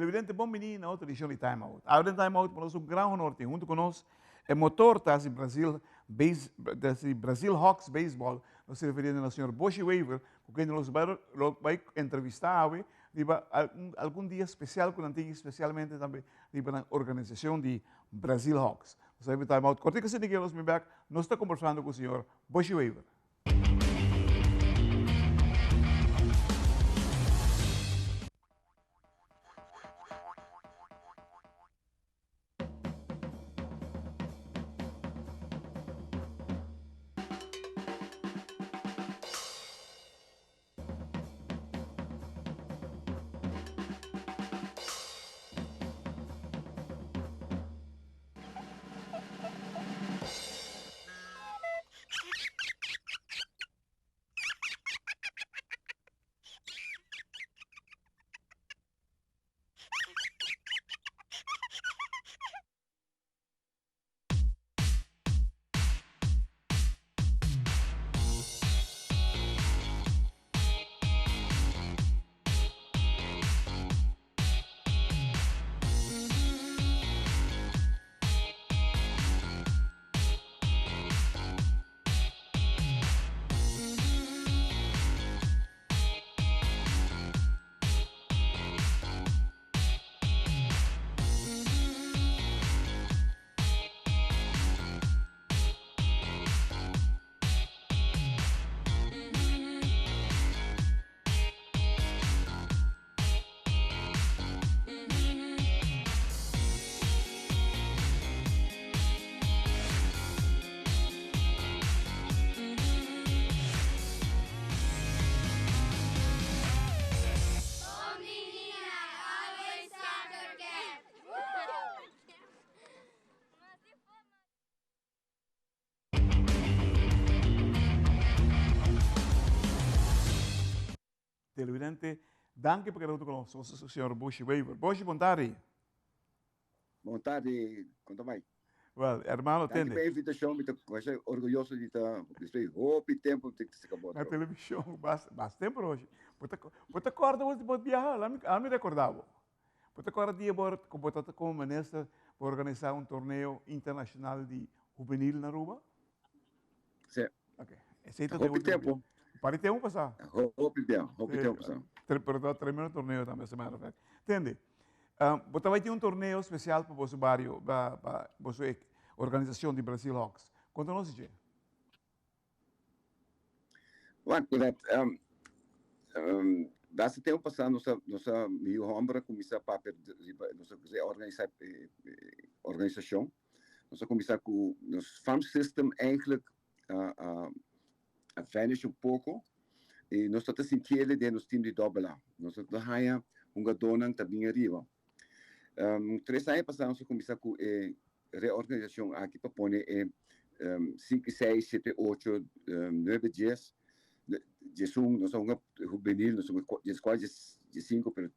Televidente, bom menino na outra edição de TimeOut. Agora em TimeOut, para nós um grande honor ter junto conosco é motor da Brasil, Brasil Hawks Baseball, nós se referindo ao senhor Boshi Wever, com quem nós vai entrevistar algum dia especial com a especialmente também na organização de Brasil Hawks. Nós vamos TimeOut. Corte que se diga, nós estamos conversando com o senhor Boshi Wever. Televidente, danke por estar conosco, o senhor Boshi Wever. Boshi, boa tarde. Boa tarde, conta mais. Well, hermano, Danke tende. pela invitação, eu estou orgulhoso de estar hope tempo de se acabou. Na televisão, bastante tempo hoje. Você acorda hoje de biaha? Lá me recordava. Você acorda dia como ministro para organizar um torneio internacional de juvenil na Aruba? Sim. Ok. Esse é o tempo. Para ter passar. Hope tempo passar. Pero terminou o torneio também semana, certo? Entende? Você vai ter um torneio especial para você barrio, para você organização de Brasil Hawks. Conta-nos isso. Bueno, desse tempo passado, nossa meio ombra começar para nossa organização, nossa começar com nosso farm system eigenlijk a vanish pouco e nós estamos sentindo de nosso time de dobrar. Nós estamos aí dona também arriba. 3 anos passados, nós começamos com reorganização aqui para pôr 5, 6, 7, 8, 9 dias. Nós somos juvenil, nós somos quase 5, mas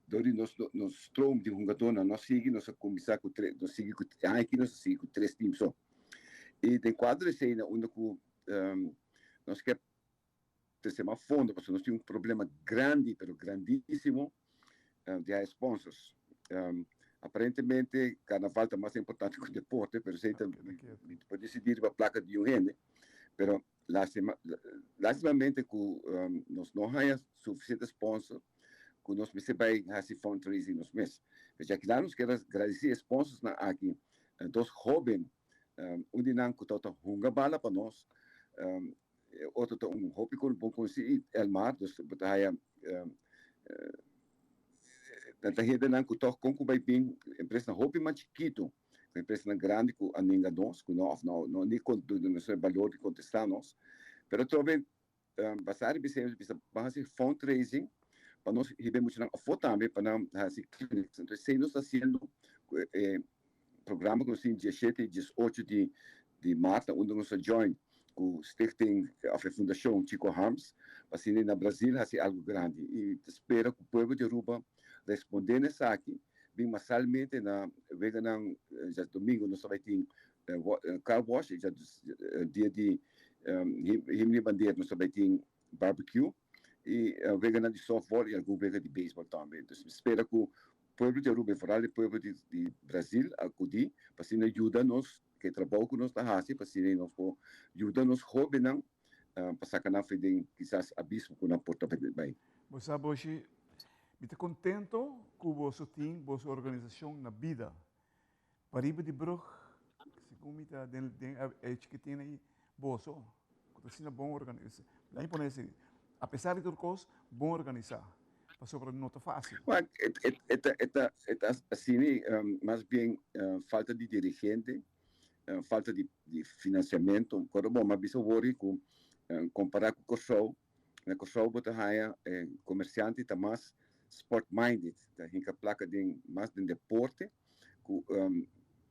nós estamos de jogador, nós seguimos, nós começamos com 3, nós seguimos com 3 times só. E tem 4 cena onde nós queremos ter mais fundo, porque nós temos problema grande, pero grandíssimo, de sponsors. Aparentemente, carnaval é mais importante que o deporte, mas você pode decidir a placa de um rende, mas lastimamente, nós não temos suficiente sponsor, que nós vai fazer fundraising nos meses. Já que nós queremos agradecer sponsors aqui, dos jovens, onde não que está hunga bala para nós, outro está hobby com bom conseguir Elmar, dos batalha tanta gente não que está com vai bem empresa hobby mais chiquito, empresa grande que a ninguém nós, que não nem com não sei valor de contestar nós, pero também basar bem fazer fundraising para nós recebemos uma foto também para fazer clinics. Então se nós fazendo programa com assim 17 e 18 de março onde nós join com o Stichting a Fundação Chico Harms, assim na Brasil fazer algo grande e espero que o povo de Aruba responder nessa aqui bem massalmente na já domingo nós vai ter car wash já dia de himne bandeira nós vai ter barbecue e vegana de softball e algum vegana de beisebol também. Então espero que pueblo de Aruba, vooral el pueblo de Brasil, acudí, para si ayuda-nos, que trabalho que nós está fazendo, para si nós ajuda-nos jóvenes, para sacar na frente, quizás, abismo que na porta vai. Você sabe, Boshi, me está contento com você tem, vossa organização na vida. Para ir de brug, segundo me está, que tem aí, você, que está sendo bom organizado. Daí por isso, apesar de tudo coisa, bom organizar. Para sobre não está fácil. Mas, assim, mais bem, falta de dirigente, falta de financiamento. Quando bom, mas bisa worry com comparar com o Kosovo, na Kosovo bota haya comerciante tá mais sport minded, tá hinca placa de mais de deporte, com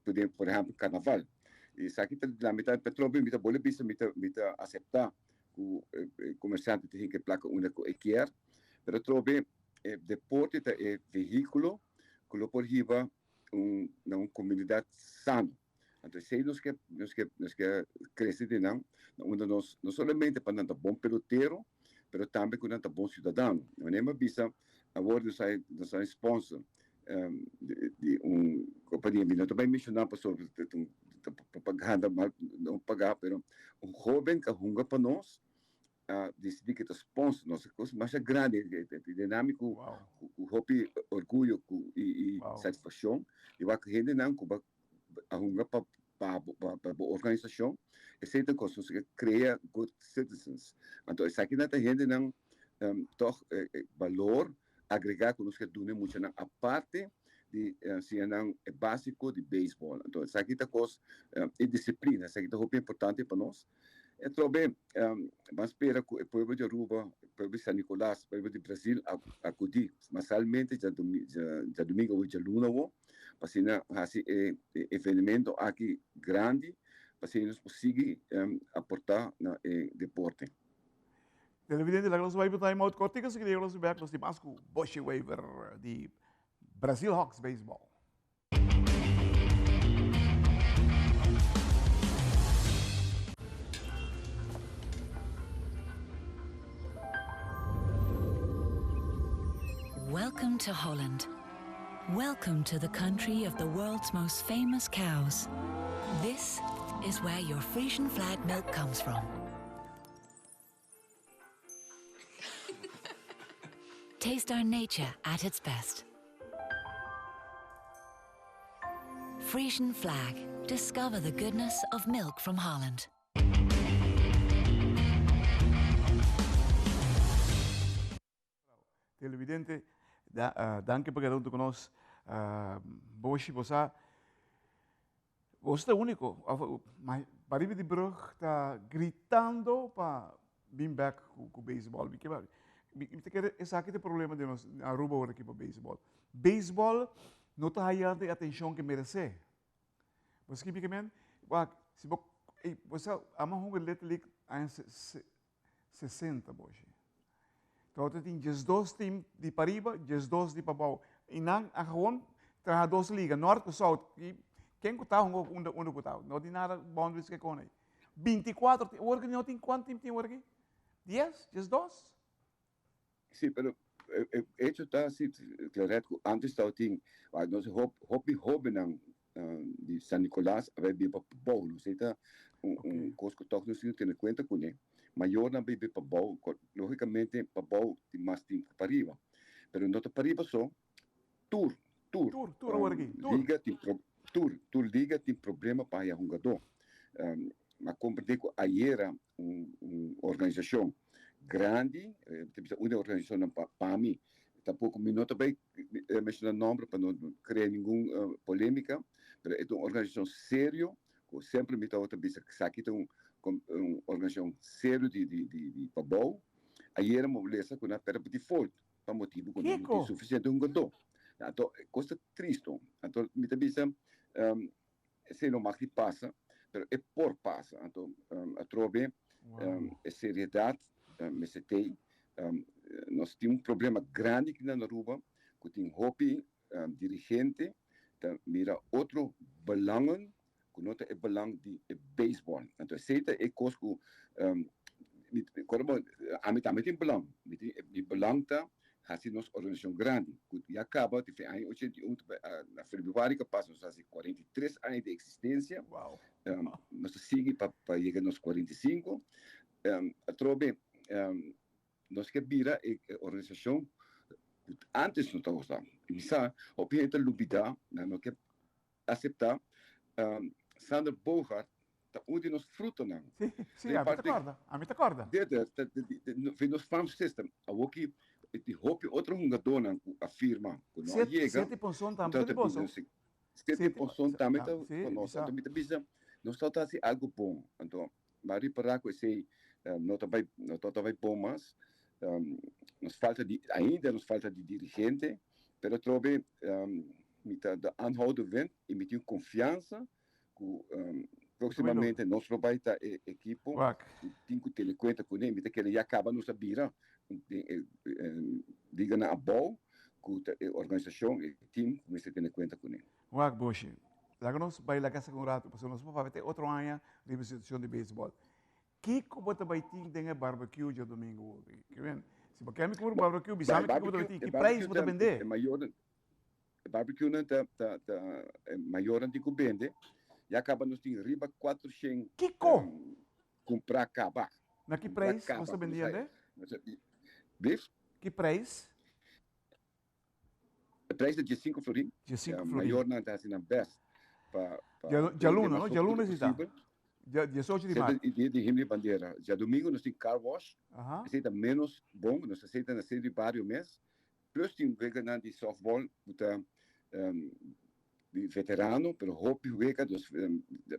por exemplo carnaval. E isso aqui tá na metade petróleo, mita boleh bisa mita aceitar com comerciante tá hinca placa única equier, pero trobe deporte tá veículo que lo por riba na comunidade sana. Então, se nós quer crescer de não somente para não bom peloteiro, mas também para não bom cidadão. Não é uma bisa agora nós sponsor de companhia, não também mencionar para sobre propaganda, não pagar, mas jovem que hunga para nós, decidir que é sponsor, nossa coisa mais grande, dinâmico, o hobby, orgulho e satisfação, e vai que rende não a hunga para a organização, e sempre que cria good citizens. Então, isso aqui não tem gente não toch valor agregar que nós que doen muito não a parte de se não é básico de beisebol. Então, isso aqui tá coisa é disciplina, isso aqui tá muito importante para nós. Então, bem, mas espera que o povo de Aruba, o povo de São Nicolás, o povo de Brasil acudir, mas realmente já domingo ou já luna para se esse evento aqui grande, para se nós conseguir aportar no deporte. Televidente, la clase vai para TimeOut cortica, se queria classe back, nós temos com Boshi Wever de Brazil Hawks Baseball. Welcome to Holland. Welcome to the country of the world's most famous cows. This is where your Frisian flag milk comes from. Taste our nature at its best. Frisian flag. Discover the goodness of milk from Holland. Televidente, danke por quedar conosco. Boshi, você é único. Mas para de Brug está gritando para vir back com o beisebol. Esse aqui é o problema de nós, Aruba, aqui para o beisebol. Beisebol não está ganhando a atenção que merece. Você que me se você ama um Little League em 60, Boshi. Então, tem 12 times de Pariba, 12 de Pabau. E não, gewoon, tem 2 ligas, Norte e Sul. E quem que está onde está? Não tem nada boundaries que com aí. 24, hoje não tem quanto tempo tem hoje? 10? 12? Sim, pero hecho está assim, Claret, antes estava tem, nós hobby não de São Nicolás, vai vir para Pabau, não sei, tá coisa que todos nós temos em conta com ele. Maior na bebê para Pabau, logicamente Pabau tem mais tempo para arriba. Mas não para arriba só, tour liga tem problema para a jogador. Mas compreender que aí era uma organização grande, uma organização para mim, tampouco me não também mencionar nome para não criar nenhuma polêmica, mas é uma organização séria, que sempre me está outra vez que aqui tem uma organização séria de Pabau. Aí era uma beleza que não era para default, para motivo que não tem suficiente jogador. Então, coisa triste. Então, me também se não mais que passa, mas é por passa. Então, a trobe é seriedade, mas tem nós temos problema grande aqui na Aruba, que tem hobby dirigente, mira outro belangen, que não é belang de beisebol. Então, seita é coisa que a mim também tem belang. Mi belang tá assim nossa organização grande, e acaba, tive em 81, na Februário que passa, nós fazemos 43 anos de existência, nós seguimos para chegar nos 45, trobe, nós que vira a organização, antes não estava lá, e sabe, o gente lubida, não quer aceitar, Sander Bogart, onde nós frutam não. Sim, a mim te acorda. Vem nos farm system, a que de hope outro jogador não afirma, que não chega. Sete pontos também de bolso. Sete pontos também nós também bisa, nós está assim algo bom. Então, mas reparar que sei, não vai bom mas nos falta de ainda nos falta de dirigente, pero trobe mit da anhouden vent e mit confiança que proximamente nós vai estar equipo tem que ter conta com ele, que ele acaba nos abrir, diga na bol que a organização e team começa a ter conta com ele. Wak Boshi, lá nós vai lá casa com rato, porque nós vamos ter outro ano de instituição de beisebol. Que como você vai ter dengue barbecue de domingo? Que vem? Se você quer comer barbecue, bisame que você vai ter que preço você vender? É maior, barbecue não é maior do que vende. E acaba nos tem riba 400 comprar acaba. Na que preço você vendia, né? Bife? Que preço? O preço de 5 florim. De 5 florim. Maior não está assim best. De aluno, não? De aluno está. De sorte de mar. De Himmel Bandeira. Já domingo nós tem car wash. Aceita menos bom, nós aceita na série de vários meses. Plus tem vega de softball, de veterano, pero hope wega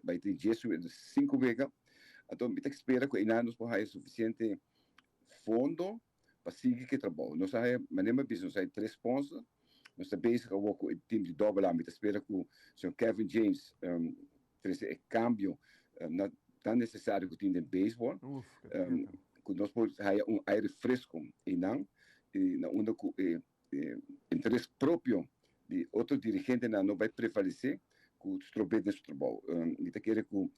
vai ter gesso 5 wega. Então, me espera que ainda nos por suficiente fundo para seguir que trabalho. Nós manema business aí 3 pontos. Nós está bezig com o time de dobela, me espera que o Sr. Kevin James esse cambio não tão necessário que o time de beisebol. Que nós podemos ter aire fresco e não na onda que interesse próprio de outro dirigente não vai prevalecer que os tropetes do trabalho. Então, quer que o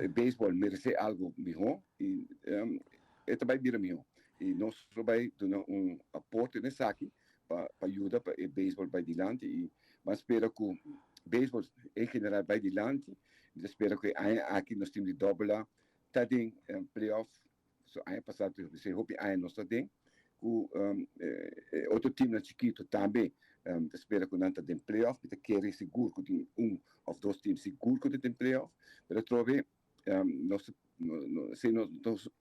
beisebol merece algo melhor e vai vir melhor. E nós vai dar aporte nessa aqui para ajudar para o beisebol vai adiante. Mas espero que o beisebol em geral vai adiante. Espero que aqui nós temos de dobrar, está em playoff. Ano passado, eu hope que nós está dentro. Outro time chiquito também espera que não tenha playoff, porque quer seguro que tem ou dois times seguro que tem playoff, mas trove nosso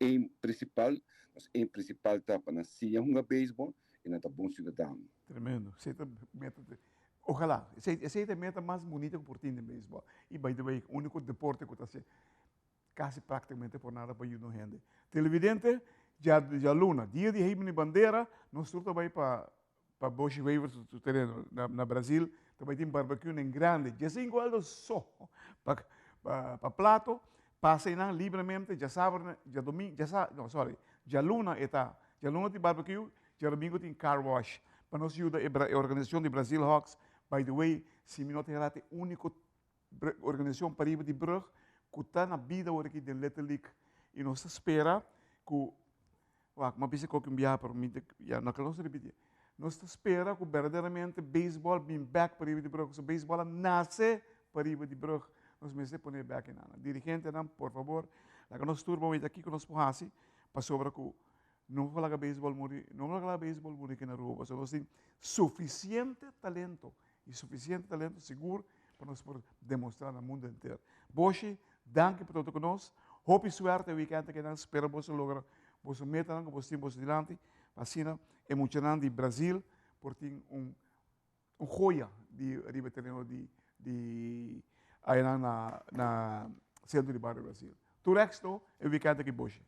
aim principal está para nascer beisebol e não está bom cidadão. Tremendo. Ojalá, essa é a meta mais bonita que por ti no beisebol. E by the way, o único deporte que está quase praticamente por nada para ajudar a gente. Televidente, já luna, dia de Himne Bandeira, nós também para Boshi Wever, na Brasil, também tem barbecue em grande, já sem igual só para plato, passem livremente, já sábado, já domingo, já luna tem barbecue, já domingo tem car wash, para nos ajudar a organização de Brazil Hawks, by the way, se me não tem a única organização para ir de brug, que está na vida aqui de Little League, e nós espera que uma vez que eu biaha para mim, já não quero repetir. Nós espera que verdadeiramente o beisebol vem back para ir de brug. O beisebol nasce para ir de brug. Nós merecemos pôr back em nada. Dirigente, por favor, lá que nós turbo aqui que nós porrasi, para sobre que não vou falar beisebol morrer, não vou falar beisebol morrer aqui na rua. Nós temos suficiente talento seguro para nós demonstrar no mundo inteiro. Boshi, danke por tudo conosco. Hope e suerte o weekend que nós esperamos lograr. Você meta que você tem adiante, vacina emocionante de Brasil, porque joia de veterano de aí na centro de Brasil. Tu resto, eu vi que aqui Boshi.